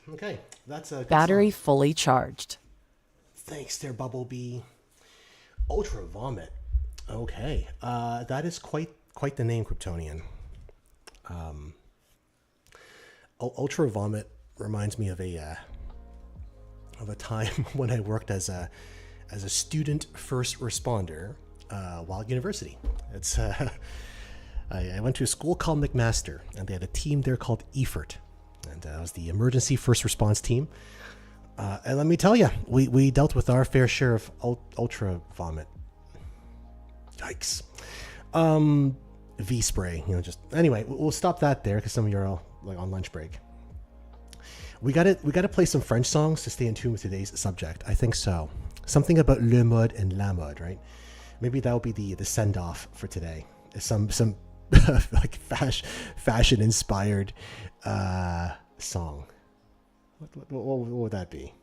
Okay, that's a good Battery song. fully charged. Thanks there, Bubblebee. Ultra Vomit. Okay, that is quite the name, Kryptonian. Ultra Vomit reminds me of a time when I worked as a student first responder while at university. It's I went to a school called McMaster, and they had a team there called EFERT, and I was the emergency first response team. And let me tell you, we dealt with our fair share of ultra vomit. Yikes. V spray, just anyway. We'll stop that there because some of you are all like on lunch break. We gotta play some French songs to stay in tune with today's subject. I think so. Something about le mode and la mode, right? Maybe that will be the send off for today. Some like fashion inspired song. What would that be?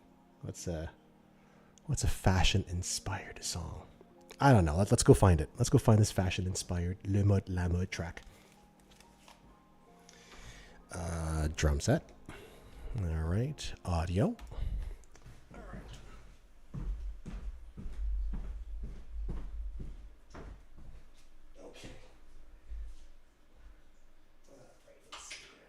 What's a fashion inspired song? I don't know. Let's go find it. Let's go find this fashion inspired le mode la mode track. Drum set. All right. Audio. All right. Okay. All right, let's see here.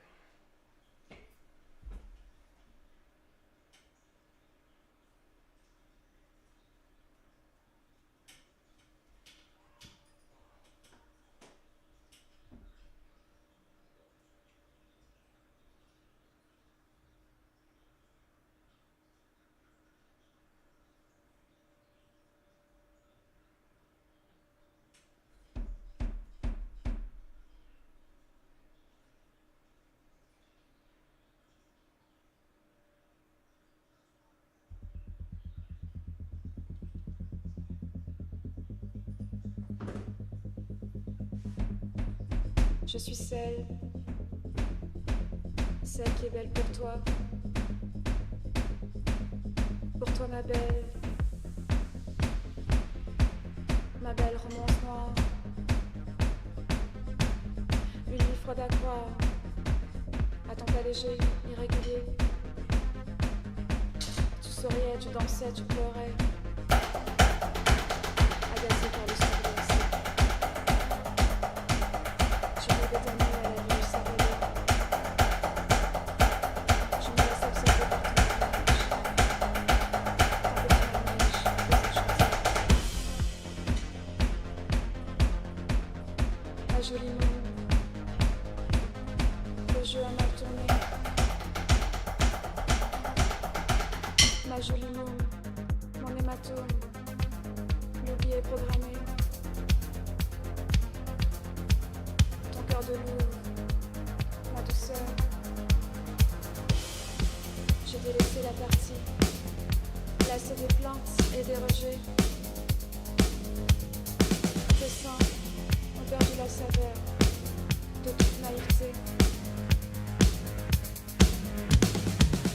Je suis celle qui est belle pour toi. Pour toi ma belle romance noire. Une nuit froide à croire, à ton pas léger, irrégulier. Tu souriais, tu dansais, tu pleurais, agacé par le sang glacé. Tu rêvais ta nuit à la nuit s'envoler. Je me laisse observer par ton image. Ton petit manège, faisait chanter. Ma jolie moue, le jeu a mal tourné. Ma jolie moue, mon hématome, l'oubli est programmé. Ton cœur de loup, ma douceur. J'ai délaissé la partie, lassé des plaintes et des rejets. Tes seins ont perdu la saveur de toute naïveté.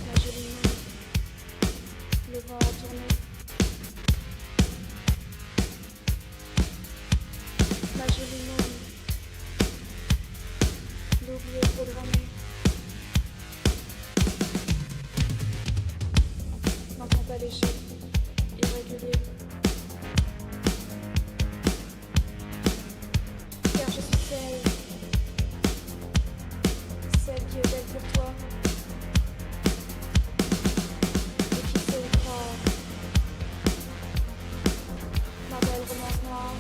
Ma jolie moue, le vent a tourné. Ma jolie moue, l'oubli est programmé. Dans ton pas léger, irrégulier. Car je suis celle qui est belle pour toi. Et qui sait y croire. Ma belle romance noire.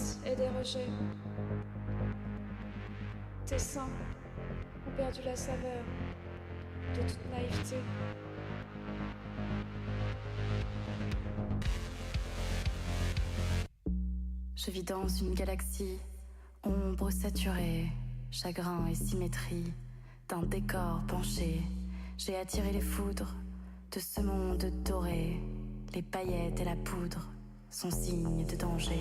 fuites et des rejets. Tes seins ont perdu la saveur de toute naïveté. Je vis dans une galaxie, ombre saturée, chagrin et symétrie, d'un décor penché. J'ai attiré les foudres de ce monde doré. Les paillettes et la poudre sont signes de danger.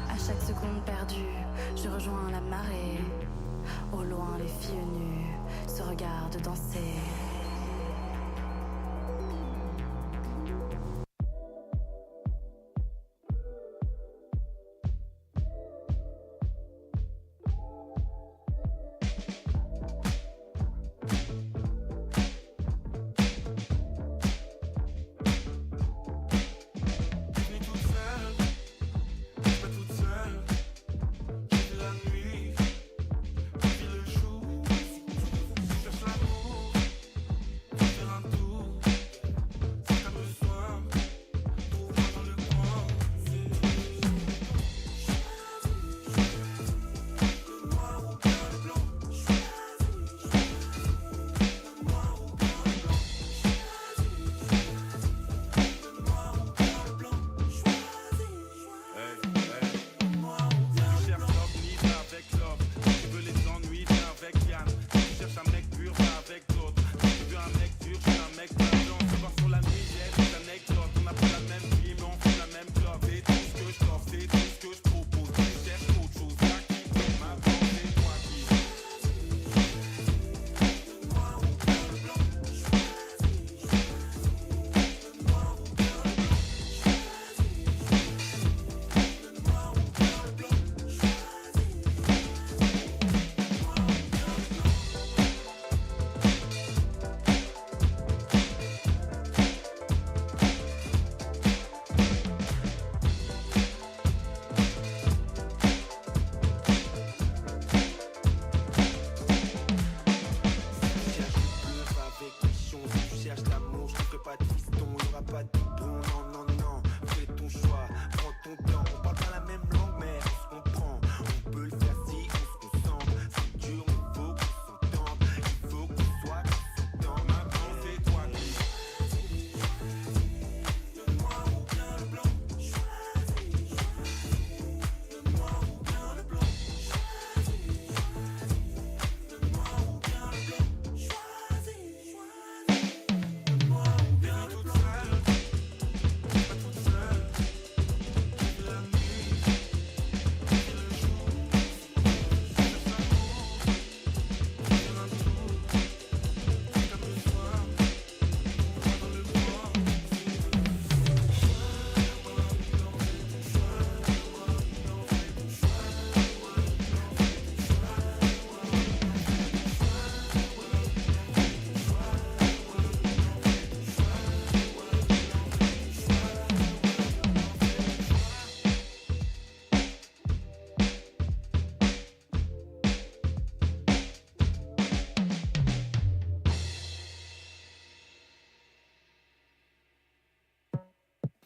À chaque seconde perdue, je rejoins la marée. Au loin, les filles nues se regardent danser.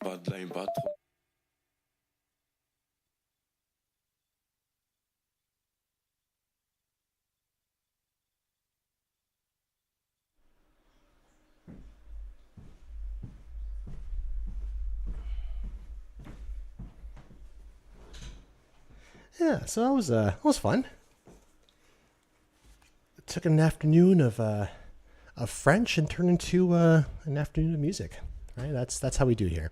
Pas de lame, pas trop. Yeah, so that was fun. Took an afternoon of French and turned into an afternoon of music. Right, that's how we do here.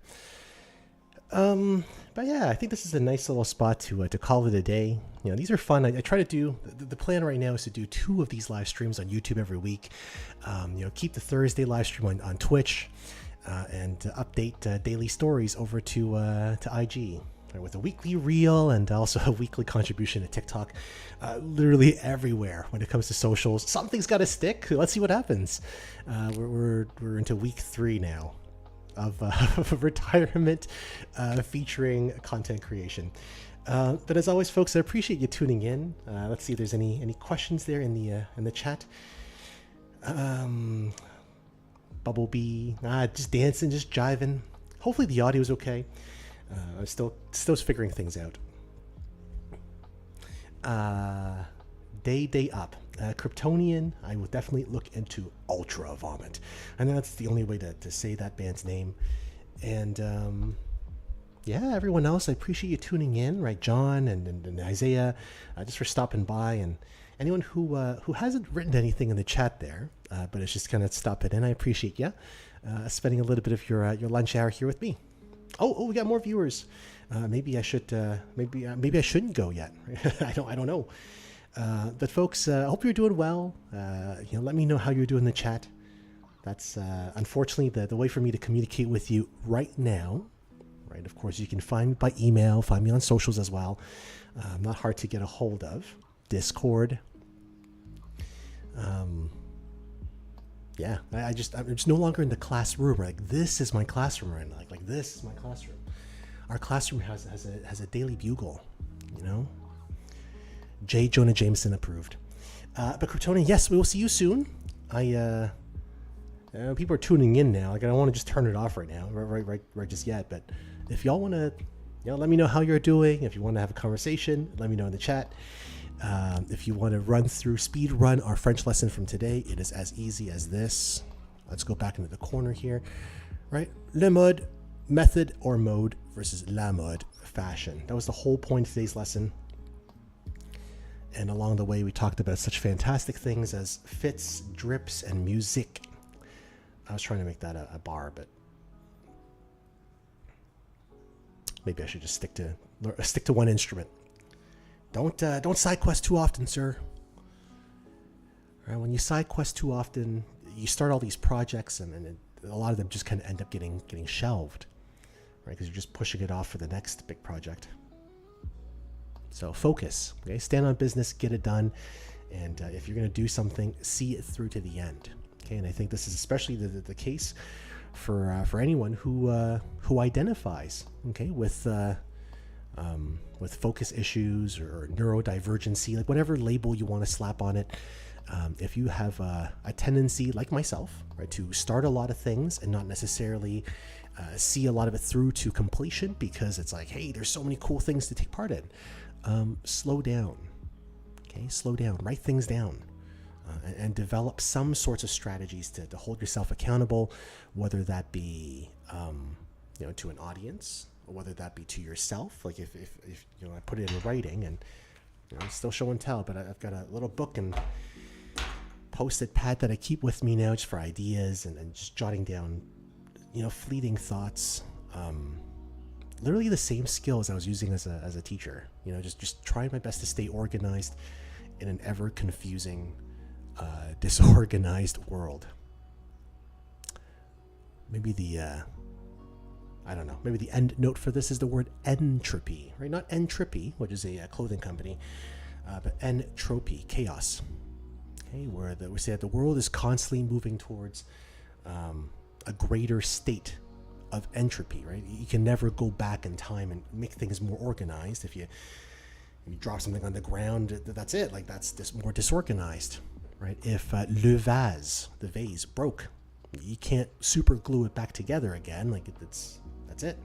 But yeah, I think this is a nice little spot to call it a day. You know, these are fun. I try to do the plan right now is to do 2 of these live streams on YouTube every week. You know, keep the Thursday live stream on Twitch, and update daily stories over to IG. With a weekly reel and also a weekly contribution to TikTok, literally everywhere when it comes to socials. Something's got to stick. Let's see what happens. We're into week 3 now of retirement, featuring content creation. But as always, folks, I appreciate you tuning in. Let's see if there's any questions there in the chat. Bubblebee, just dancing, just jiving. Hopefully the audio is okay. I'm still figuring things out. Day up. Kryptonian, I will definitely look into Ultra Vomit. I know that's the only way to say that band's name. And yeah, everyone else, I appreciate you tuning in, right? John and Isaiah, just for stopping by, and anyone who hasn't written anything in the chat there, but it's just kind of stopping in. I appreciate you spending a little bit of your lunch hour here with me. Oh, we got more viewers. Maybe I should. Maybe I shouldn't go yet. I don't know. But folks, I hope you're doing well. Let me know how you're doing in the chat. That's unfortunately the way for me to communicate with you right now. Right. Of course, you can find me by email. Find me on socials as well. Not hard to get a hold of. Discord. Yeah, I'm just no longer in the classroom. Like, this is my classroom right now. Like this is my classroom. Our classroom has a daily bugle, you know. J. Jonah Jameson approved. But Kryptonian, yes, we will see you soon. People are tuning in now. Like, I don't want to just turn it off right now, right just yet. But if y'all want to, let me know how you're doing. If you want to have a conversation, let me know in the chat. If you want to speed run our French lesson from today, it is as easy as this. Let's go back into the corner here, right? Le mode, method or mode versus la mode, fashion. That was the whole point of today's lesson. And along the way, we talked about such fantastic things as fits, drips, and music. I was trying to make that a bar, but maybe I should just stick to one instrument. Don't side quest too often, sir. All right, when you side quest too often, you start all these projects, and a lot of them just kind of end up getting shelved, right? Because you're just pushing it off for the next big project. So focus, okay? Stand on business, get it done, and if you're going to do something, see it through to the end, okay? And I think this is especially the case for anyone who identifies, okay, with focus issues or neurodivergency, like whatever label you want to slap on it. If you have a tendency, like myself, right, to start a lot of things and not necessarily see a lot of it through to completion because it's like, hey, there's so many cool things to take part in. Slow down, okay? Slow down, write things down, and develop some sorts of strategies to hold yourself accountable, whether that be, to an audience, or whether that be to yourself. Like if I put it in writing, and it's still show and tell, but I've got a little book and post-it pad that I keep with me now just for ideas and just jotting down, fleeting thoughts. Literally the same skills I was using as a teacher. Just trying my best to stay organized in an ever confusing, disorganized world. Maybe maybe the end note for this is the word entropy, right? Not entropy, which is a clothing company, but entropy, chaos. Okay, where we say that the world is constantly moving towards a greater state of entropy, right? You can never go back in time and make things more organized. If you drop something on the ground, that's it. Like, that's just more disorganized, right? If the vase broke, you can't super glue it back together again. Like, that's it.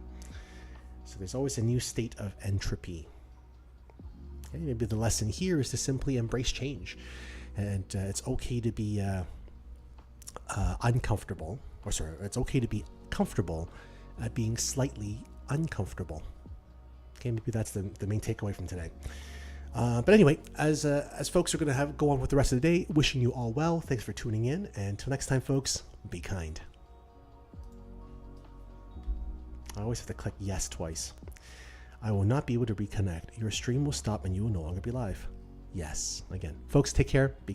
So there's always a new state of entropy. Okay, maybe the lesson here is to simply embrace change, and it's okay to be uncomfortable. It's okay to be comfortable at being slightly uncomfortable. Okay, maybe that's the main takeaway from today. But anyway, as folks are going to go on with the rest of the day, wishing you all well. Thanks for tuning in, and until next time, folks, be kind. I always have to click yes twice. I will not be able to reconnect. Your stream will stop and you will no longer be live. Yes. Again, folks, take care. Be